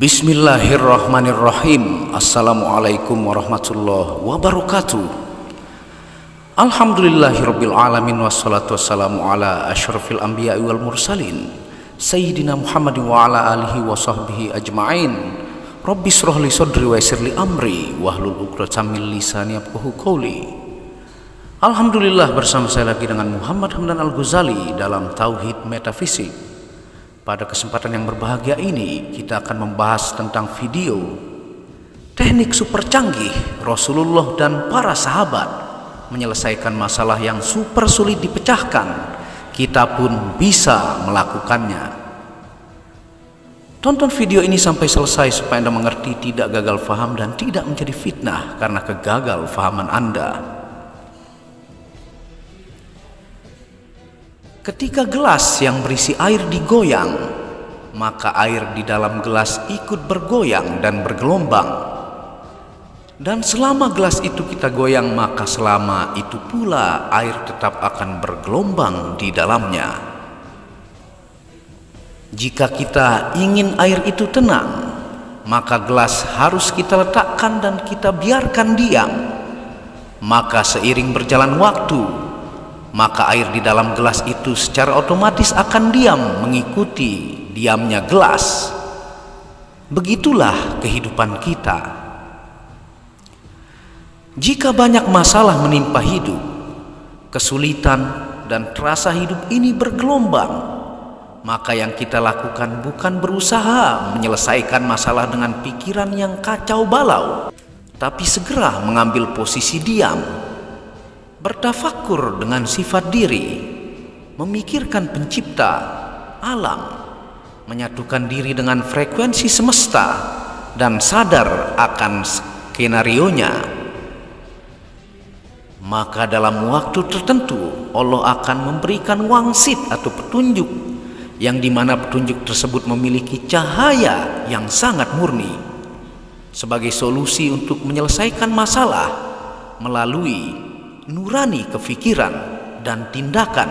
Bismillahirrahmanirrahim. Assalamualaikum warahmatullahi wabarakatuh. Alhamdulillahirabbil alamin wassalatu wassalamu ala asyrafil anbiya'i wal mursalin sayyidina Muhammadin wa ala alihi wa sahbihi ajma'in. Rabbi shrah li sadri wa yassir li amri wahlul 'uqdatam min lisani yafqahu qawli. Alhamdulillah, bersama saya lagi dengan Muhammad Hamdan Al-Ghazali dalam Tauhid Metafisik. Pada kesempatan yang berbahagia ini kita akan membahas tentang video teknik super canggih Rasulullah dan para sahabat menyelesaikan masalah yang super sulit dipecahkan. Kita pun bisa melakukannya. Tonton video ini sampai selesai supaya Anda mengerti, tidak gagal faham dan tidak menjadi fitnah karena kegagal fahaman Anda. Ketika gelas yang berisi air digoyang, maka air di dalam gelas ikut bergoyang dan bergelombang. Dan selama gelas itu kita goyang, maka selama itu pula air tetap akan bergelombang di dalamnya. Jika kita ingin air itu tenang, maka gelas harus kita letakkan dan kita biarkan diam. Maka seiring berjalan waktu, maka air di dalam gelas itu secara otomatis akan diam mengikuti diamnya gelas. Begitulah kehidupan kita. Jika banyak masalah menimpa hidup, kesulitan dan terasa hidup ini bergelombang, maka yang kita lakukan bukan berusaha menyelesaikan masalah dengan pikiran yang kacau balau, tapi segera mengambil posisi diam, bertafakur dengan sifat diri, memikirkan pencipta alam, menyatukan diri dengan frekuensi semesta, dan sadar akan skenarionya. Maka dalam waktu tertentu Allah akan memberikan wangsit atau petunjuk, yang dimana petunjuk tersebut memiliki cahaya yang sangat murni sebagai solusi untuk menyelesaikan masalah melalui nurani kefikiran dan tindakan.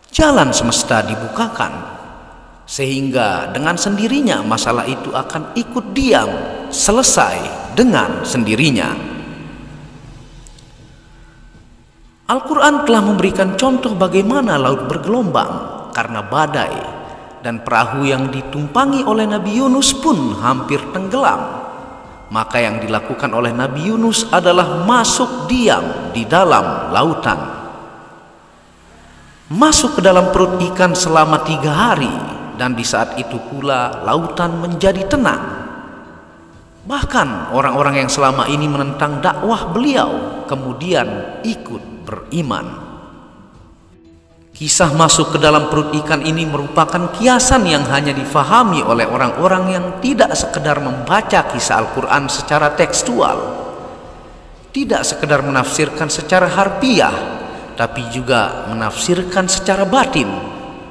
Jalan semesta dibukakan sehingga dengan sendirinya masalah itu akan ikut diam, selesai dengan sendirinya. Al-Quran telah memberikan contoh bagaimana laut bergelombang karena badai, dan perahu yang ditumpangi oleh Nabi Yunus pun hampir tenggelam. Maka yang dilakukan oleh Nabi Yunus adalah masuk diam di dalam lautan, masuk ke dalam perut ikan selama 3 hari, dan di saat itu pula lautan menjadi tenang. Bahkan orang-orang yang selama ini menentang dakwah beliau kemudian ikut beriman. Kisah masuk ke dalam perut ikan ini merupakan kiasan yang hanya difahami oleh orang-orang yang tidak sekedar membaca kisah Al-Quran secara tekstual, tidak sekedar menafsirkan secara harfiah, tapi juga menafsirkan secara batin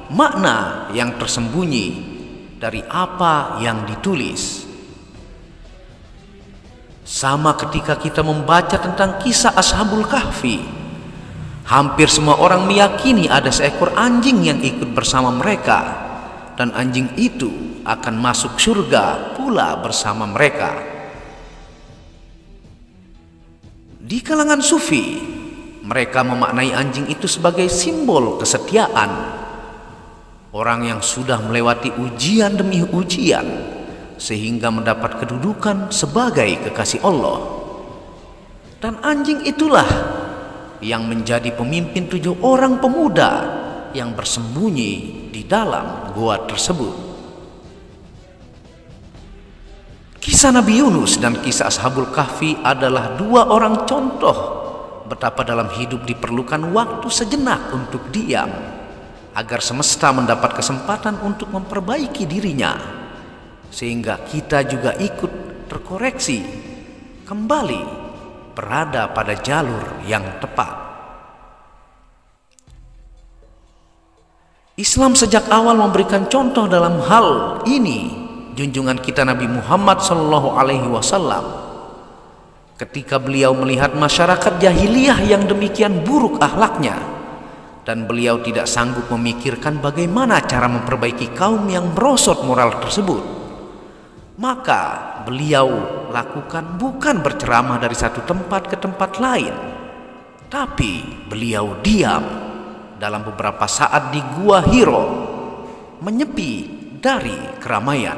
makna yang tersembunyi dari apa yang ditulis. Sama ketika kita membaca tentang kisah Ashabul Kahfi, hampir semua orang meyakini ada seekor anjing yang ikut bersama mereka, dan anjing itu akan masuk surga pula bersama mereka. Di kalangan sufi, mereka memaknai anjing itu sebagai simbol kesetiaan. Orang yang sudah melewati ujian demi ujian sehingga mendapat kedudukan sebagai kekasih Allah. Dan anjing itulah yang menjadi pemimpin 7 orang pemuda yang bersembunyi di dalam gua tersebut. Kisah Nabi Yunus dan kisah Ashabul Kahfi adalah 2 orang contoh betapa dalam hidup diperlukan waktu sejenak untuk diam, agar semesta mendapat kesempatan untuk memperbaiki dirinya, sehingga kita juga ikut terkoreksi kembali berada pada jalur yang tepat. Islam sejak awal memberikan contoh dalam hal ini. Junjungan kita Nabi Muhammad SAW, ketika beliau melihat masyarakat jahiliyah yang demikian buruk akhlaknya, dan beliau tidak sanggup memikirkan bagaimana cara memperbaiki kaum yang merosot moral tersebut, Maka beliau lakukan bukan berceramah dari satu tempat ke tempat lain, tapi beliau diam dalam beberapa saat di Gua Hiro, menyepi dari keramaian.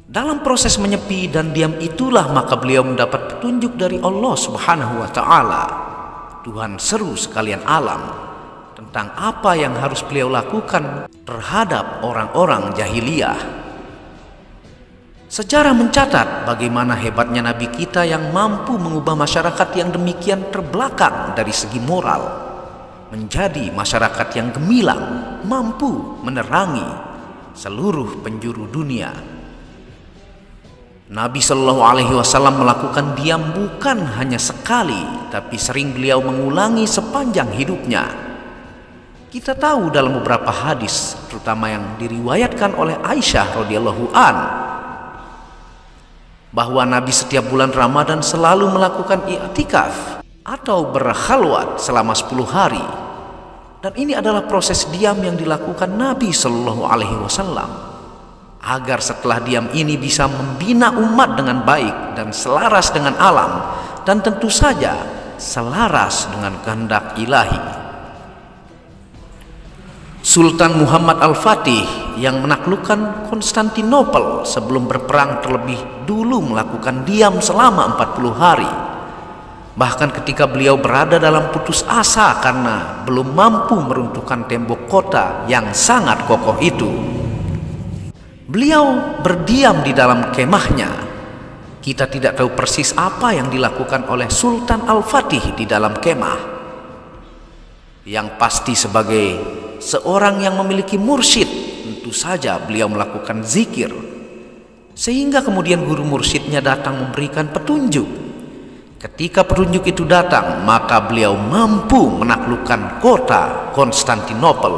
Dalam proses menyepi dan diam itulah maka beliau mendapat petunjuk dari Allah Subhanahu wa Ta'ala, Tuhan seru sekalian alam, tentang apa yang harus beliau lakukan terhadap orang-orang jahiliyah. Sejarah mencatat bagaimana hebatnya Nabi kita yang mampu mengubah masyarakat yang demikian terbelakang dari segi moral menjadi masyarakat yang gemilang, mampu menerangi seluruh penjuru dunia. Nabi Shallallahu Alaihi Wasallam melakukan diam bukan hanya sekali, tapi sering beliau mengulangi sepanjang hidupnya. Kita tahu dalam beberapa hadis, terutama yang diriwayatkan oleh Aisyah radhiyallahu an, bahwa Nabi setiap bulan Ramadan selalu melakukan i'tikaf atau berkhalwat selama 10 hari. Dan ini adalah proses diam yang dilakukan Nabi Shallallahu Alaihi Wasallam, agar setelah diam ini bisa membina umat dengan baik dan selaras dengan alam, dan tentu saja selaras dengan kehendak ilahi. Sultan Muhammad Al-Fatih yang menaklukkan Konstantinopel sebelum berperang terlebih dulu melakukan diam selama 40 hari. Bahkan ketika beliau berada dalam putus asa karena belum mampu meruntuhkan tembok kota yang sangat kokoh itu, beliau berdiam di dalam kemahnya. Kita tidak tahu persis apa yang dilakukan oleh Sultan Al-Fatih di dalam kemah. Yang pasti sebagai seorang yang memiliki mursyid, tentu saja beliau melakukan zikir, sehingga kemudian guru mursyidnya datang memberikan petunjuk. Ketika petunjuk itu datang, maka beliau mampu menaklukkan kota Konstantinopel.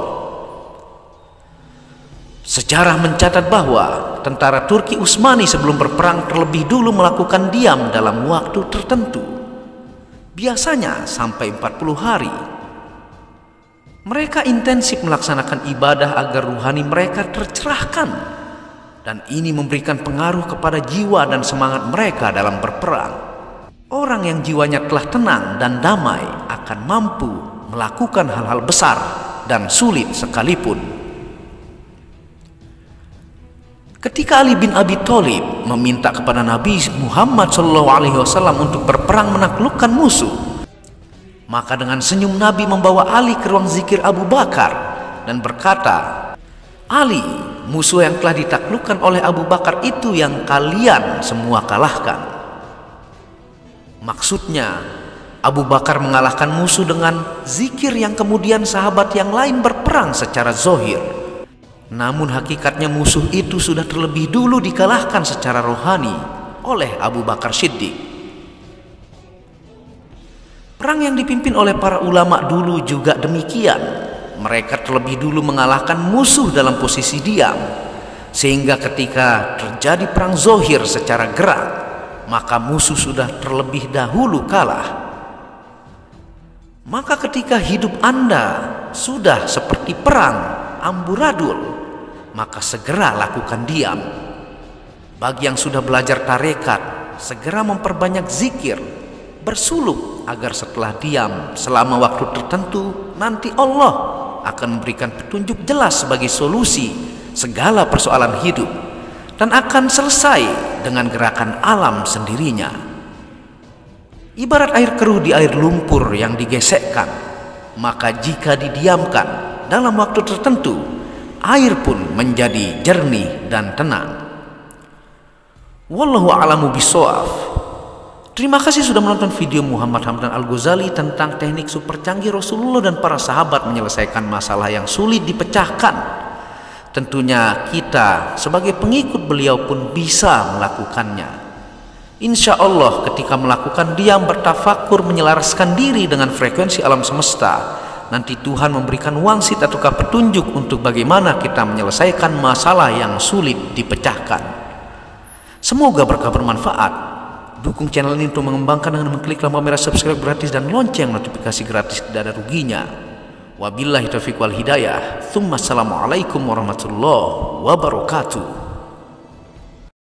Sejarah mencatat bahwa tentara Turki Utsmani sebelum berperang terlebih dulu melakukan diam dalam waktu tertentu, biasanya sampai 40 hari. Mereka intensif melaksanakan ibadah agar ruhani mereka tercerahkan, dan ini memberikan pengaruh kepada jiwa dan semangat mereka dalam berperang. Orang yang jiwanya telah tenang dan damai akan mampu melakukan hal-hal besar dan sulit sekalipun. Ketika Ali bin Abi Thalib meminta kepada Nabi Muhammad SAW untuk berperang menaklukkan musuh, maka dengan senyum Nabi membawa Ali ke ruang zikir Abu Bakar dan berkata, "Ali, musuh yang telah ditaklukkan oleh Abu Bakar itu yang kalian semua kalahkan." Maksudnya, Abu Bakar mengalahkan musuh dengan zikir yang kemudian sahabat yang lain berperang secara zahir. Namun hakikatnya musuh itu sudah terlebih dulu dikalahkan secara rohani oleh Abu Bakar Siddiq. Perang yang dipimpin oleh para ulama dulu juga demikian. Mereka terlebih dulu mengalahkan musuh dalam posisi diam, sehingga ketika terjadi perang zahir secara gerak, maka musuh sudah terlebih dahulu kalah. Maka ketika hidup Anda sudah seperti perang amburadul, maka segera lakukan diam. Bagi yang sudah belajar tarekat, segera memperbanyak zikir, bersuluk agar setelah diam selama waktu tertentu, nanti Allah akan memberikan petunjuk jelas sebagai solusi segala persoalan hidup, dan akan selesai dengan gerakan alam sendirinya. Ibarat air keruh di air lumpur yang digesekkan, maka jika didiamkan dalam waktu tertentu, air pun menjadi jernih dan tenang. Wallahu a'lamu bishawab. Terima kasih sudah menonton video Muhammad Hamdan Al-Ghazali tentang teknik super canggih Rasulullah dan para sahabat menyelesaikan masalah yang sulit dipecahkan. Tentunya kita sebagai pengikut beliau pun bisa melakukannya. Insya Allah ketika melakukan diam, bertafakur, menyelaraskan diri dengan frekuensi alam semesta, nanti Tuhan memberikan wangsit ataukah petunjuk untuk bagaimana kita menyelesaikan masalah yang sulit dipecahkan. Semoga berkah bermanfaat. Dukung channel ini untuk mengembangkan dengan mengklik lampu merah subscribe gratis dan lonceng notifikasi gratis, tidak ada ruginya. Wabillahi taufiq wal hidayah. Assalamualaikum warahmatullahi wabarakatuh.